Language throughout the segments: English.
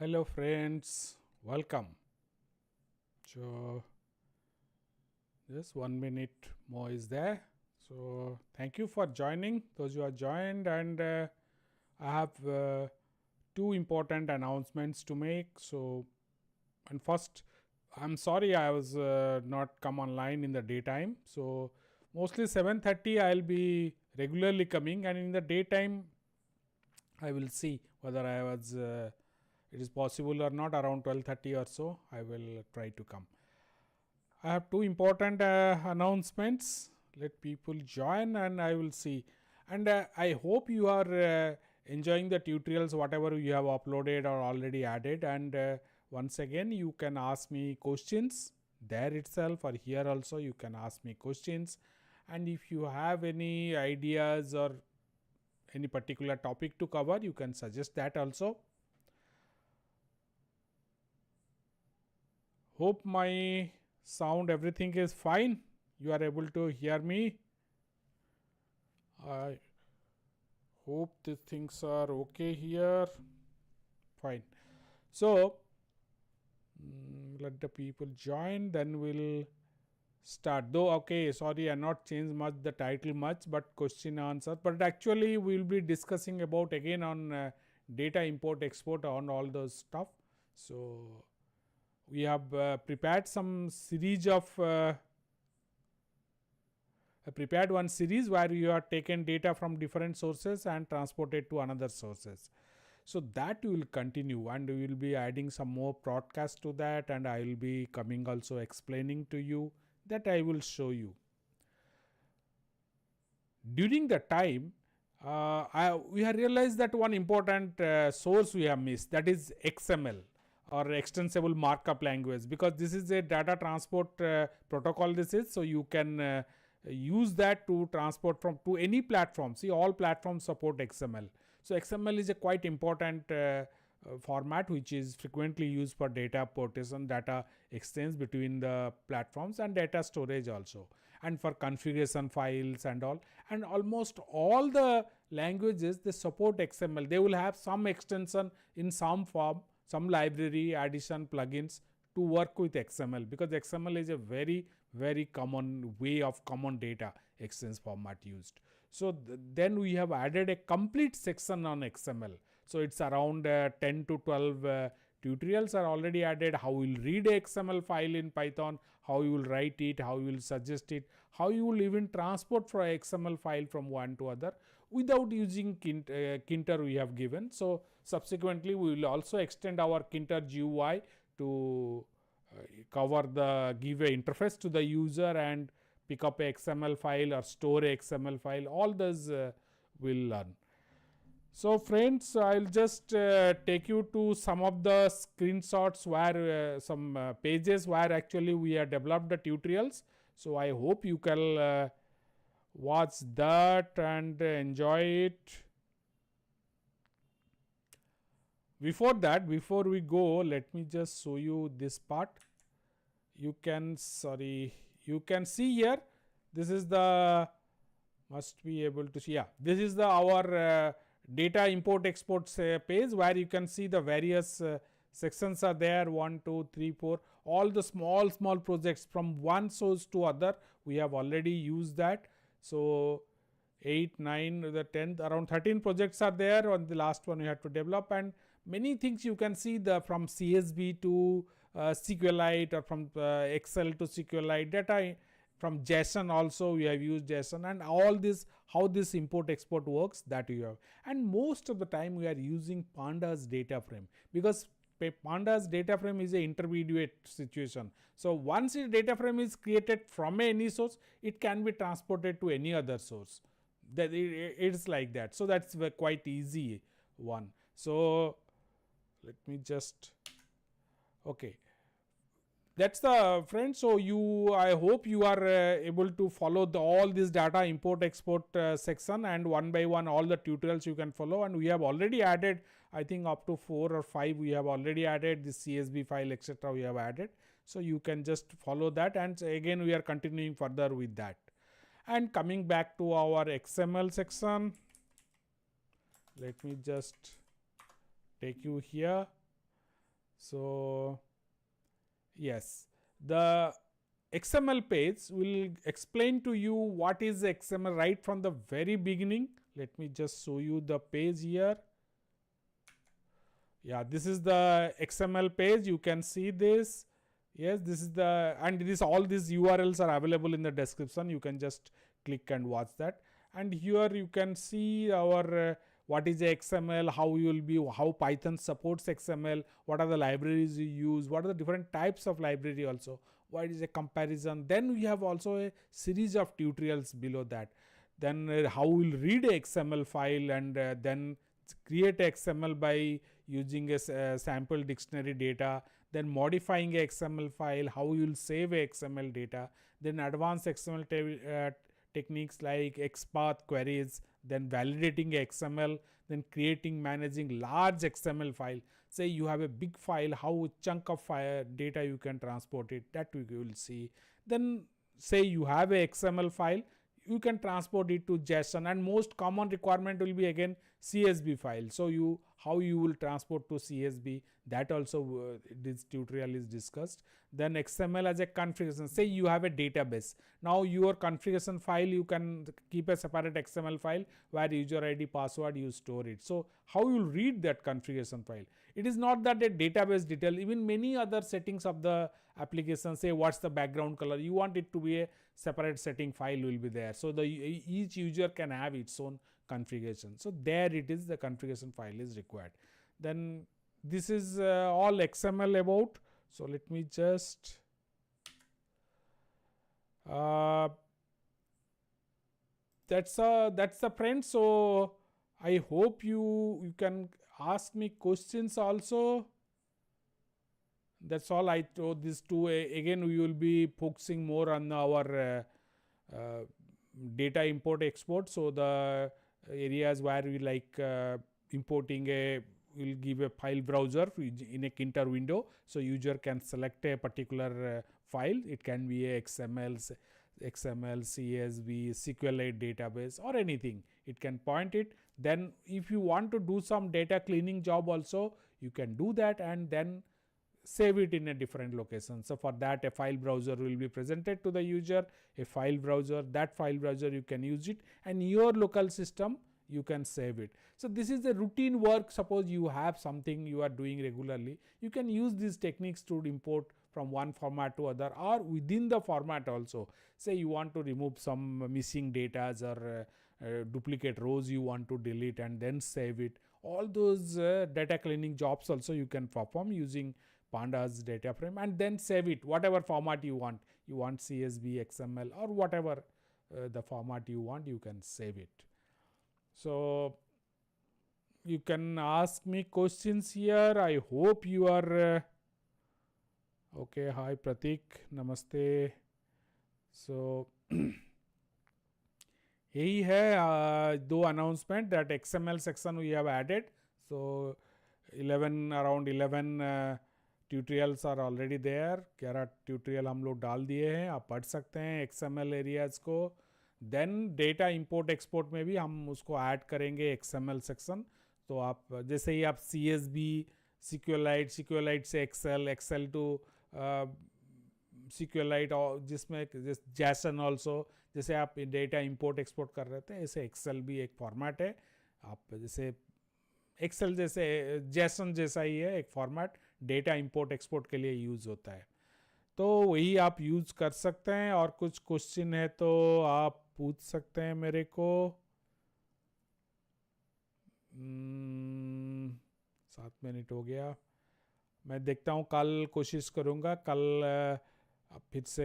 Hello friends, welcome. So just 1 minute more is there. So thank you for joining, those who are joined, and I have two important announcements to make. So, and first, I'm sorry I was not come online in the daytime. So mostly 7:30 I'll be regularly coming, and in the daytime I will see whether I was it is possible or not. Around 12:30 or so I will try to come. I have two important announcements. Let people join and I will see. And I hope you are enjoying the tutorials, whatever you have uploaded or already added. And once again, you can ask me questions there itself or here also. You can ask me questions. And if you have any ideas or any particular topic to cover, you can suggest that also. Hope my sound everything is fine. You are able to hear me. I hope these things are okay here. Fine. So let the people join, then we'll start. Though okay, sorry, I not changed much the title much, but question answer. But actually we'll be discussing about again on data import export on all those stuff. So we have prepared some series of prepared one series where you are taken data from different sources and transported to another sources. So that we will continue, and we will be adding some more broadcast to that, and I will be coming also explaining to you that I will show you. During the time we have realized that one important source we have missed, that is XML or extensible markup language, because this is a data transport protocol this is. So you can use that to transport from to any platform. See, all platforms support XML. So XML is a quite important format which is frequently used for data portation, data exchange between the platforms, and data storage also, and for configuration files and all. And almost all the languages, they support XML. They will have some extension in some form, some library addition plugins to work with XML, because XML is a very common way of common data exchange format used. So then we have added a complete section on XML. So it's around 10 to 12 tutorials are already added. How you will read a XML file in Python, how you will write it, how you will suggest it, how you will even transport for a XML file from one to other without using Tkinter we have given. So subsequently we will also extend our Tkinter GUI to cover the give a interface to the user and pick up a XML file or store a XML file. All those we'll learn. So friends, I'll just take you to some of the screenshots where some pages where actually we have developed the tutorials. So I hope you can watch that and enjoy it. Before that, before we go, let me just show you this part. You can you can see here, this is the must be able to see, yeah, this is the our data import export page where you can see the various sections are there, 1 2 3 4, all the small projects from one source to other. We have already used that. So 8 9 the 10th around 13 projects are there. On the last one we had to develop, and many things you can see, the from CSV to SQLite, or from Excel to SQLite, data from JSON also we have used JSON, and all this how this import export works, that you have. And most of the time we are using pandas data frame, because pandas data frame is a intermediate situation. So once a data frame is created from any source, it can be transported to any other source. That it's like that. So that's a quite easy one. So let me just, okay, that's the friend. So I hope you are able to follow all this data import export section, and one by one all the tutorials you can follow. And we have already added, I think up to 4 or 5 we have already added this CSV file, etc. we have added. So you can just follow that, and again we are continuing further with that. And coming back to our XML section, let me just take you here. So yes, the XML page will explain to you what is XML right from the very beginning. Let me just show you the page here. Yeah, this is the XML page. You can see this. Yes, this is the, and this, all these URLs are available in the description. You can just click and watch that. And here you can see our what is XML, how you will be, how Python supports XML, what are the libraries you use, what are the different types of library also, what is a comparison. Then we have also a series of tutorials below that. Then how we'll read a XML file and then create XML by using a sample dictionary data, then modifying a XML file, how you will save a XML data, then advanced XML techniques like XPath queries, then validating XML, then creating, managing large XML file. Say you have a big file, how chunk of data you can transport it, that we will see. Then say you have a XML file, you can transport it to JSON, and most common requirement will be again CSV file. So you, how you will transport to CSV, that also this tutorial is discussed. Then XML as a configuration. Say you have a database. Now your configuration file, you can keep a separate XML file where user ID, password, you store it. So how you will read that configuration file? It is not that a database detail, even many other settings of the application, say what's the background color, you want it to be a separate setting file will be there. So the each user can have its own configuration. So there it is, the configuration file is required. Then this is all XML about. So let me just that's the friend. So I hope you can ask me questions also. That's all I told this to. Again, we will be focusing more on our data import export. So the areas where we like importing will give a file browser in a Tkinter window. So user can select a particular file. It can be a XML, CSV, SQLite database or anything. It can point it. Then if you want to do some data cleaning job also, you can do that and then save it in a different location. So for that, a file browser will be presented to the user, a file browser, that file browser you can use it, and your local system you can save it. So this is the routine work. Suppose you have something you are doing regularly, you can use these techniques to import from one format to other, or within the format also. Say you want to remove some missing data or duplicate rows you want to delete and then save it. All those data cleaning jobs also you can perform using Pandas data frame and then save it whatever format you want. You want CSV, XML or whatever the format you want, you can save it. So you can ask me questions here. I hope you are okay. Hi Pratik, namaste. So यही है दो announcement that XML section we have added. So 11 around 11 tutorials are already there. 11 tutorial हम लोग डाल दिए हैं, आप पढ़ सकते हैं XML एरियाज़ को. देन डेटा इंपोर्ट एक्सपोर्ट में भी हम उसको ऐड करेंगे XML सेक्शन. तो आप जैसे ही आप CSV, SQLite से एक्सेल टू SQLite और जिसमें JSON ऑल्सो, जैसे आप डेटा इंपोर्ट एक्सपोर्ट कर रहे थे, ऐसे एक्सेल भी एक फॉर्मेट है. आप जैसे एक्सेल जैसे JSON जैसा ही है एक फॉर्मेट, डेटा इंपोर्ट एक्सपोर्ट के लिए यूज़ होता है. तो वही आप यूज़ कर सकते हैं. और कुछ क्वेश्चन है तो आप पूछ सकते हैं मेरे को. 7 मिनट हो गया. मैं देखता हूँ, कल कोशिश करूँगा कल फिर से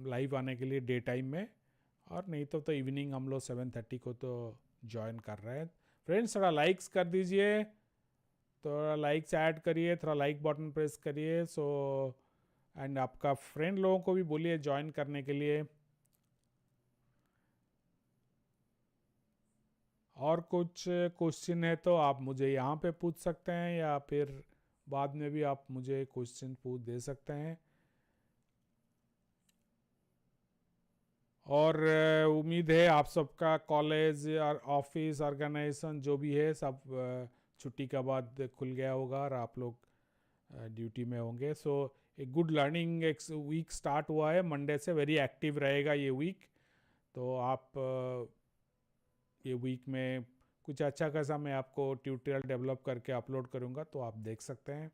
लाइव आने के लिए डे टाइम में, और नहीं तो इवनिंग हम लोग 7:30 को तो ज्वाइन कर रहे हैं. फ्रेंड्स थोड़ा लाइक्स कर दीजिए, थोड़ा लाइक्स ऐड करिए, थोड़ा लाइक बटन प्रेस करिए. सो एंड आपका फ्रेंड लोगों को भी बोलिए ज्वाइन करने के लिए. और कुछ क्वेश्चन है तो आप मुझे यहाँ पे पूछ सकते हैं, या फिर बाद में भी आप मुझे क्वेश्चन पूछ दे सकते हैं. और उम्मीद है आप सबका कॉलेज और ऑफिस ऑर्गेनाइजेशन जो भी है सब छुट्टी के बाद खुल गया होगा और आप लोग ड्यूटी में होंगे. सो एक गुड लर्निंग वीक स्टार्ट हुआ है मंडे से, वेरी एक्टिव रहेगा ये वीक. तो आप ये वीक में कुछ अच्छा खासा मैं आपको ट्यूटोरियल डेवलप करके अपलोड करूँगा, तो आप देख सकते हैं.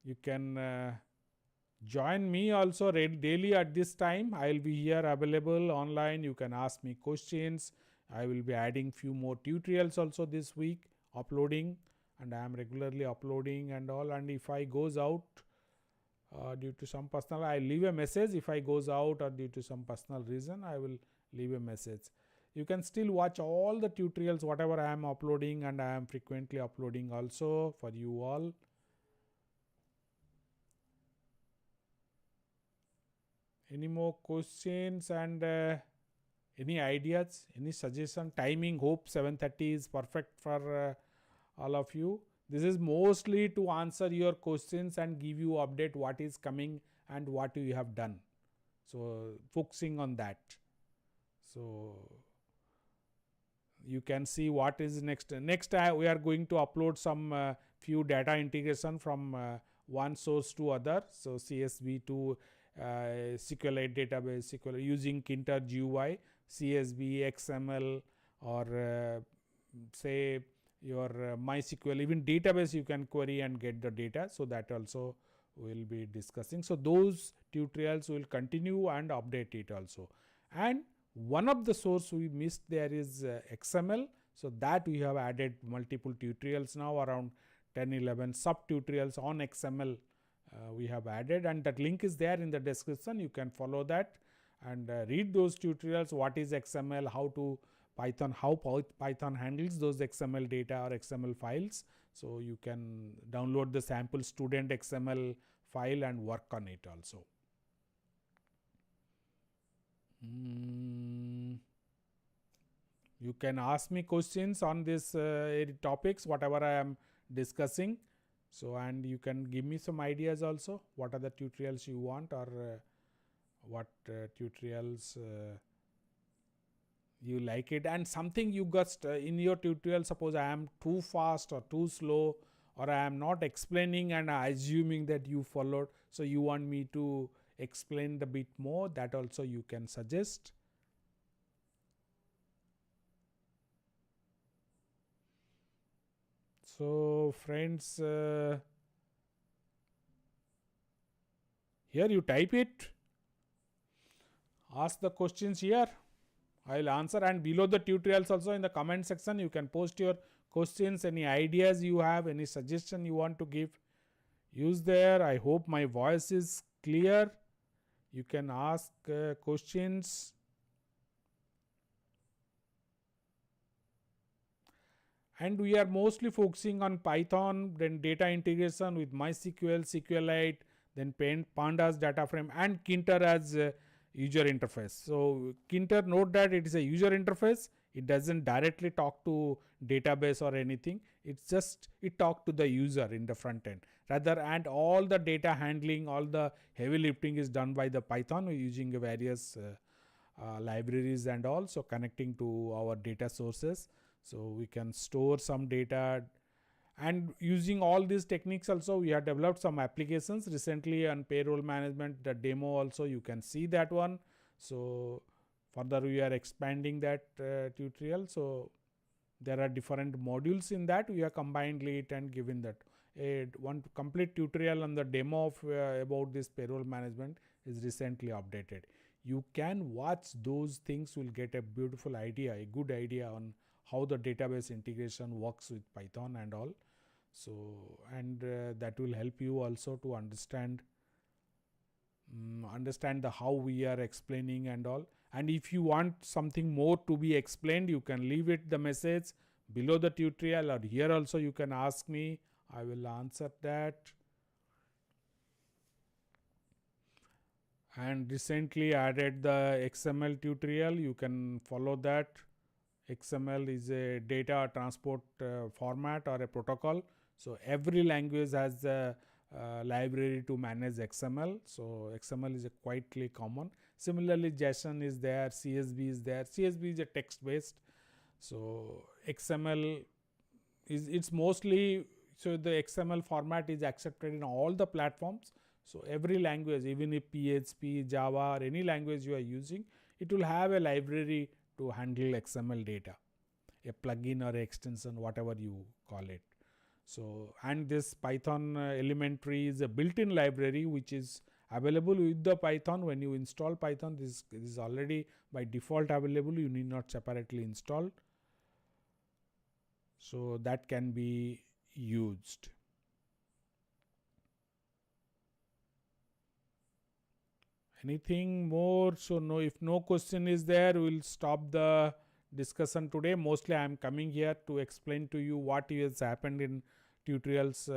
You can join me also daily at this time. I will be here available online. You can ask me questions. I will be adding few more tutorials also this week, uploading, and I am regularly uploading and all. And if I goes out due to some personal, I leave a message. If I goes out or due to some personal reason, I will leave a message. You can still watch all the tutorials whatever I am uploading, and I am frequently uploading also for you all. Any more questions and any ideas, any suggestion? Timing, hope 7:30 is perfect for all of you. This is mostly to answer your questions and give you update what is coming and what you have done. So focusing on that. So you can see what is next. Next we are going to upload some few data integration from one source to other. So CSV to SQLite database, SQL using Tkinter GUI, CSV, XML, or say your MySQL, even database you can query and get the data. So that also we will be discussing. So those tutorials will continue and update it also. And one of the source we missed there is XML. So that we have added multiple tutorials now, around 10-11 sub tutorials on XML we have added, and that link is there in the description. You can follow that and read those tutorials. What is XML, how Python handles those XML data or XML files. So you can download the sample student XML file and work on it also. You can ask me questions on this topics, whatever I am discussing. So, and you can give me some ideas also, what are the tutorials you want, or what tutorials you like it, and something you got in your tutorial. Suppose I am too fast or too slow, or I am not explaining and assuming that you followed, so you want me to explain a bit more, that also you can suggest. So friends, here you type it, ask the questions here, I will answer, and below the tutorials also in the comment section you can post your questions, any ideas you have, any suggestion you want to give, use there. I hope my voice is clear. You can ask questions. And we are mostly focusing on Python, then data integration with MySQL, SQLite, then Pandas data frame, and Tkinter as user interface. So Tkinter, note that it is a user interface. It doesn't directly talk to database or anything. It's just it talks to the user in the front end. Rather, and all the data handling, all the heavy lifting is done by the Python using various libraries and also connecting to our data sources. So we can store some data, and using all these techniques also we have developed some applications recently on payroll management. The demo also you can see that one. So further we are expanding that tutorial. So there are different modules in that. We have combined it and given that one complete tutorial on the demo of about this payroll management is recently updated. You can watch those things, will get a beautiful idea, a good idea on how the database integration works with Python and all. So, and that will help you also to understand the how we are explaining and all. And if you want something more to be explained, you can leave it the message below the tutorial, or here also you can ask me, I will answer that. And recently added the XML tutorial, you can follow that. XML is a data transport format or a protocol. So every language has a library to manage XML. So XML is a quietly common. Similarly, JSON is there, CSV is there. CSV is a text based. So XML is, it's mostly So the XML format is accepted in all the platforms. So every language, even if PHP, Java or any language you are using, it will have a library to handle XML data, a plugin or extension, whatever you call it. So, and this Python elementary is a built-in library which is available with the Python. When you install Python, this is already by default available, you need not separately install. So that can be used. Anything more? So no, if no question is there, we'll stop the discussion today. Mostly I am coming here to explain to you what has happened in tutorials,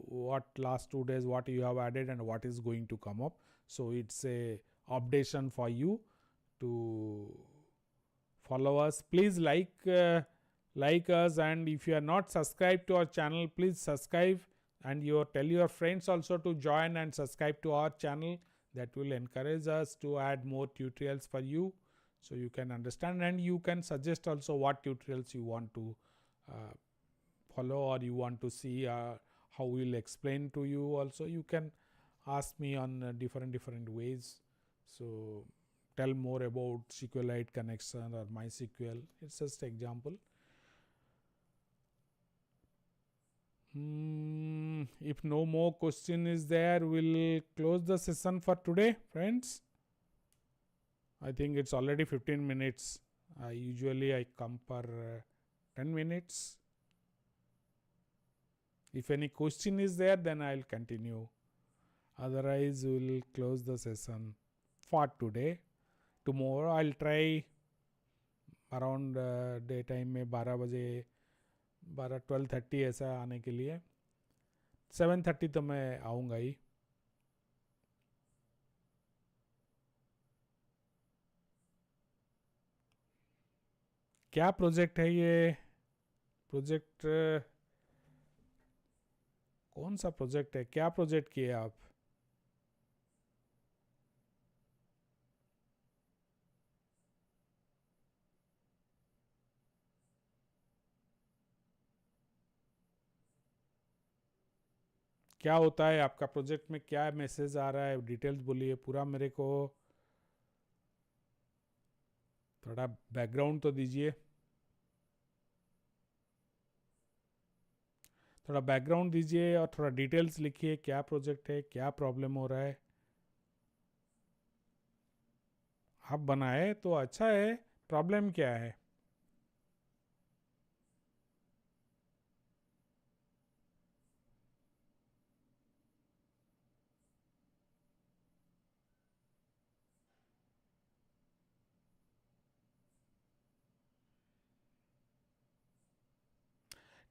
what last 2 days, what you have added and what is going to come up. So it's a updation for you to follow us. Please like us, and if you are not subscribed to our channel, please subscribe, and tell your friends also to join and subscribe to our channel. That will encourage us to add more tutorials for you, so you can understand, and you can suggest also what tutorials you want to follow, or you want to see how we will explain to you. Also you can ask me on different ways. So tell more about SQLite connection or MySQL. It's just example. If no more question is there, we'll close the session for today, friends. I think it's already 15 minutes. Usually I come for 10 minutes. If any question is there, then I'll continue. Otherwise, we'll close the session for today. Tomorrow I'll try around daytime में 12 बजे 12:30 ऐसा आने के लिए. 7:30 तो मैं आऊँगा ही. क्या प्रोजेक्ट है ये? प्रोजेक्ट कौन सा प्रोजेक्ट है? क्या प्रोजेक्ट किए आप? क्या होता है आपका प्रोजेक्ट में? क्या मैसेज आ रहा है? डिटेल्स बोलिए पूरा. मेरे को थोड़ा बैकग्राउंड तो दीजिए. थोड़ा बैकग्राउंड दीजिए और थोड़ा डिटेल्स लिखिए. क्या प्रोजेक्ट है? क्या प्रॉब्लम हो रहा है? आप बनाए तो अच्छा है. प्रॉब्लम क्या है?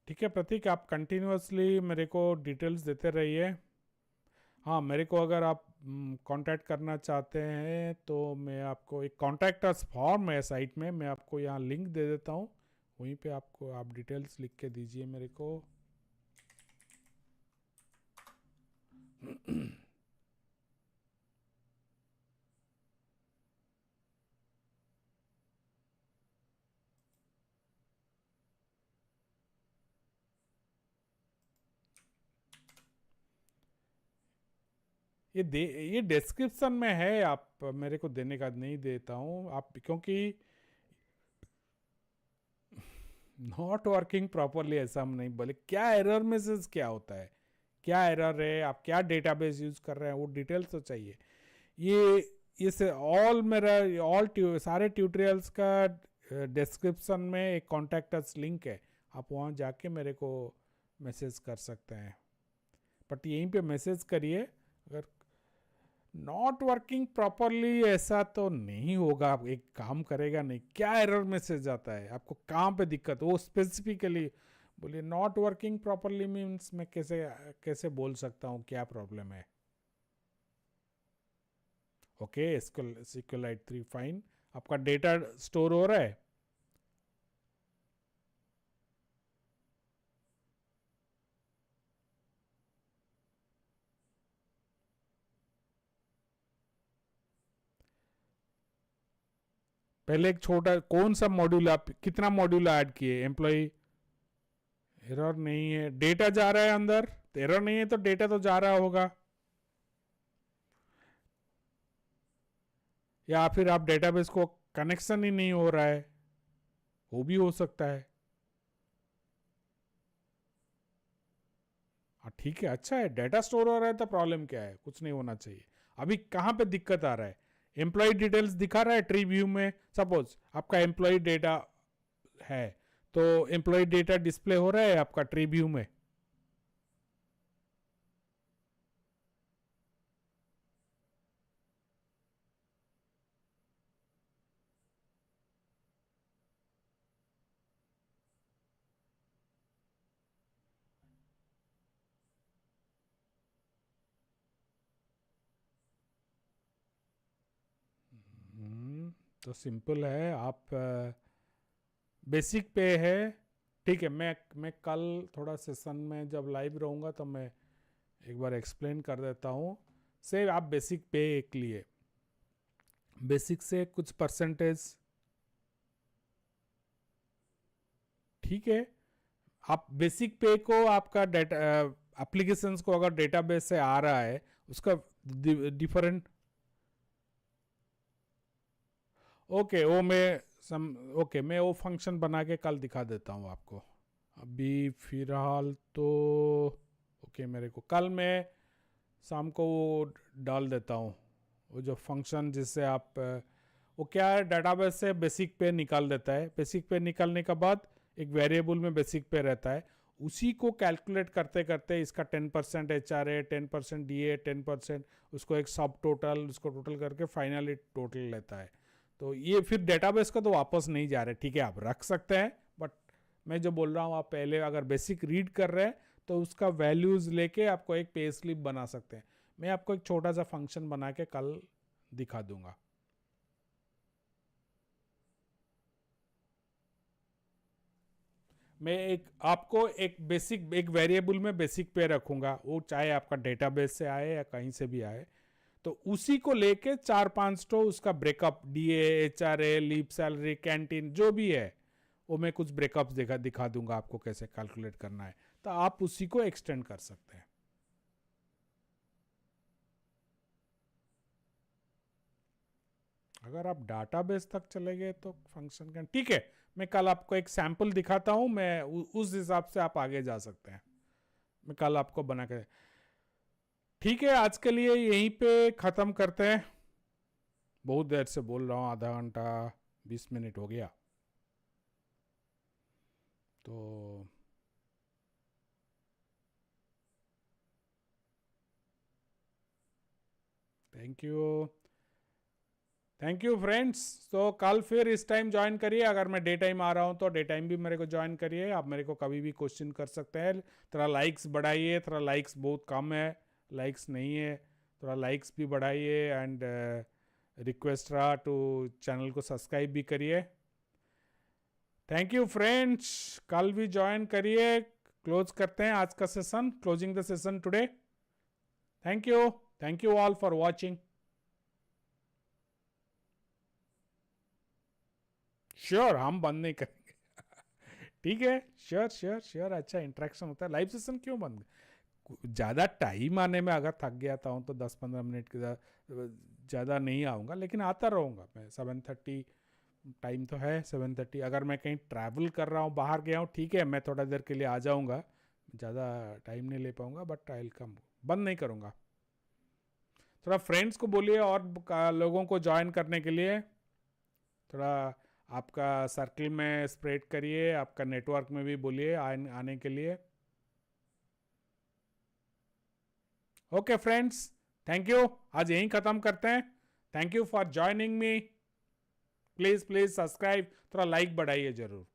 ठीक है प्रतीक, आप कंटिन्यूसली मेरे को डिटेल्स देते रहिए. हाँ, मेरे को अगर आप कांटेक्ट करना चाहते हैं तो मैं आपको एक कॉन्टैक्ट अस फॉर्म है साइट में, मैं आपको यहाँ लिंक दे देता हूँ. वहीं पे आपको आप डिटेल्स लिख के दीजिए मेरे को. ये डिस्क्रिप्शन में है. आप मेरे को देने का नहीं देता हूँ आप, क्योंकि नॉट वर्किंग प्रॉपरली ऐसा हम नहीं बोले. क्या एरर मैसेज क्या होता है? क्या एरर है? आप क्या डेटाबेस यूज कर रहे हैं? वो डिटेल्स तो चाहिए. ये से ऑल मेरा सारे ट्यूटोरियल्स का डिस्क्रिप्शन में एक कॉन्टैक्ट अस लिंक है. आप वहाँ जाके मेरे को मैसेज कर सकते हैं. बट यहीं पे मैसेज करिए. अगर नॉट वर्किंग प्रॉपरली ऐसा तो नहीं होगा. एक काम करेगा नहीं. क्या एरर मैसेज आता है आपको? कहाँ पे दिक्कत? वो स्पेसिफिकली बोलिए. नॉट वर्किंग प्रॉपरली मीन्स मैं कैसे बोल सकता हूँ क्या प्रॉब्लम है? Okay, SQLite 3 fine. आपका डेटा स्टोर हो रहा है. पहले एक छोटा कौन सा मॉड्यूल, आप कितना मॉड्यूल ऐड किए? एम्प्लॉय एरर नहीं है, डेटा जा रहा है अंदर, एरर नहीं है तो डेटा तो जा रहा होगा, या फिर आप डेटाबेस को कनेक्शन ही नहीं हो रहा है, वो भी हो सकता है। ठीक है, अच्छा है, डेटा स्टोर हो रहा है तो प्रॉब्लम क्या है, कुछ नहीं होना चाहिए। अभी कहाँ पे दिक्कत आ रहा है, एम्प्लॉय डिटेल्स दिखा रहा है ट्री व्यू में, सपोज आपका एम्प्लॉय डेटा है तो एम्प्लॉय डेटा डिस्प्ले हो रहा है आपका ट्री व्यू में। तो सिंपल है, आप बेसिक पे है, ठीक है। मैं कल थोड़ा सेशन में जब लाइव रहूँगा तो मैं एक बार एक्सप्लेन कर देता हूँ। से आप बेसिक पे एक लिए, बेसिक से कुछ परसेंटेज, ठीक है। आप बेसिक पे को आपका डेटा एप्लीकेशंस को अगर डेटाबेस से आ रहा है उसका डिफरेंट, ओके वो मैं ओके मैं वो फंक्शन बना के कल दिखा देता हूँ आपको। अभी फिलहाल तो ओके, मेरे को कल मैं शाम को वो डाल देता हूँ, वो जो फंक्शन जिससे आप वो क्या है, डाटाबेस से बेसिक पे निकाल देता है। बेसिक पे निकालने के बाद एक वेरिएबल में बेसिक पे रहता है, उसी को कैलकुलेट करते करते इसका 10% HRA, 10% DA, 10% उसको एक सब टोटल, उसको टोटल करके फाइनली टोटल लेता है। तो ये फिर डेटाबेस का तो वापस नहीं जा रहे, ठीक है, आप रख सकते हैं, बट मैं जो बोल रहा हूँ आप पहले अगर बेसिक रीड कर रहे हैं तो उसका वैल्यूज लेके आपको एक पे स्लिप बना सकते हैं। मैं आपको एक छोटा सा फंक्शन बना के कल दिखा दूंगा। मैं एक आपको एक बेसिक एक वेरिएबल में बेसिक पे रखूंगा, वो चाहे आपका डेटाबेस से आए या कहीं से भी आए, तो उसी को लेके 4-5 तो उसका breakup, DA, HRA, leave salary, canteen जो भी है वो मैं कुछ ब्रेकअप्स दिखा दूंगा आपको कैसे कैलकुलेट करना है, तो आप उसी को एक्सटेंड कर सकते हैं। अगर आप डाटाबेस तक चले गए तो फंक्शन का, ठीक है, मैं कल आपको एक सैंपल दिखाता हूं, मैं उस हिसाब से आप आगे जा सकते हैं, मैं कल आपको बना के, ठीक है। आज के लिए यहीं पे ख़त्म करते हैं, बहुत देर से बोल रहा हूँ, आधा घंटा 20 मिनट हो गया, तो थैंक यू फ्रेंड्स। तो कल फिर इस टाइम ज्वाइन करिए, अगर मैं डे टाइम आ रहा हूँ तो डे टाइम भी मेरे को ज्वाइन करिए, आप मेरे को कभी भी क्वेश्चन कर सकते हैं। थोड़ा लाइक्स बढ़ाइए, थोड़ा लाइक्स बहुत कम है, लाइक्स नहीं है, थोड़ा लाइक्स भी बढ़ाइए, एंड रिक्वेस्ट रहा टू चैनल को सब्सक्राइब भी करिए। थैंक यू फ्रेंड्स, कल भी ज्वाइन करिए। क्लोज करते हैं आज का session, closing the session today. Thank you all for watching. Sure, हम बंद नहीं करेंगे ठीक है, श्योर श्योर श्योर, अच्छा इंटरेक्शन होता है, लाइव सेशन क्यों बंद, ज़्यादा टाइम आने में अगर थक गया था तो 10-15 मिनट के ज़्यादा नहीं आऊँगा, लेकिन आता रहूँगा मैं। 7:30 टाइम तो है, 7:30, अगर मैं कहीं ट्रैवल कर रहा हूँ, बाहर गया हूँ, ठीक है, मैं थोड़ा देर के लिए आ जाऊँगा, ज़्यादा टाइम नहीं ले पाऊँगा, बट आई विल कम, बंद नहीं करूँगा। थोड़ा फ्रेंड्स को बोलिए और लोगों को ज्वाइन करने के लिए, थोड़ा आपका सर्किल में स्प्रेड करिए, आपका नेटवर्क में भी बोलिए आने के लिए। ओके फ्रेंड्स, थैंक यू, आज यहीं ख़त्म करते हैं। Thank you for joining me, please subscribe, थोड़ा लाइक बढ़ाइए ज़रूर।